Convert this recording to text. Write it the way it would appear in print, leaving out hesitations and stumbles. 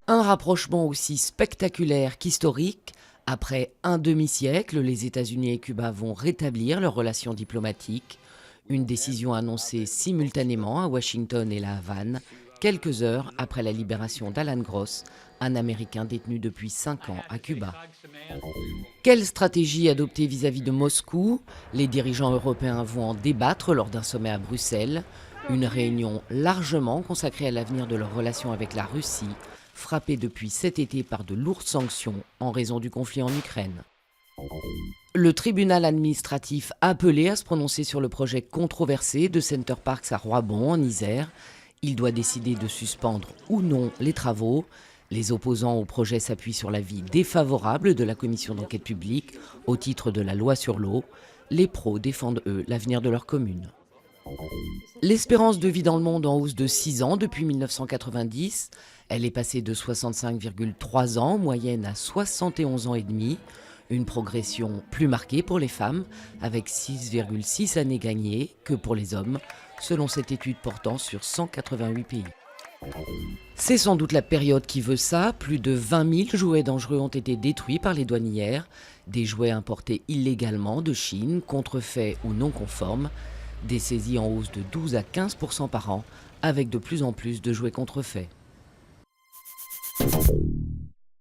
Un rapprochement aussi spectaculaire qu'historique. Après un demi-siècle, les États-Unis et Cuba vont rétablir leurs relations diplomatiques. Une décision annoncée simultanément à Washington et La Havane, quelques heures après la libération d'Alan Gross, un Américain détenu depuis 5 ans à Cuba. Quelle stratégie adopter vis-à-vis de Moscou? Les dirigeants européens vont en débattre lors d'un sommet à Bruxelles, une réunion largement consacrée à l'avenir de leurs relations avec la Russie, frappée depuis cet été par de lourdes sanctions en raison du conflit en Ukraine. Le tribunal administratif appelé à se prononcer sur le projet controversé de Center Parcs à Roibon, en Isère. Il doit décider de suspendre ou non les travaux. Les opposants au projet s'appuient sur l'avis défavorable de la commission d'enquête publique au titre de la loi sur l'eau. Les pros défendent, eux, l'avenir de leur commune. L'espérance de vie dans le monde en hausse de 6 ans depuis 1990. Elle est passée de 65,3 ans en moyenne à 71 ans et demi. Une progression plus marquée pour les femmes, avec 6,6 années gagnées que pour les hommes, selon cette étude portant sur 188 pays. C'est sans doute la période qui veut ça. Plus de 20 000 jouets dangereux ont été détruits par les douanières. Des jouets importés illégalement de Chine, contrefaits ou non conformes. Des saisies en hausse de 12 à 15% par an, avec de plus en plus de jouets contrefaits.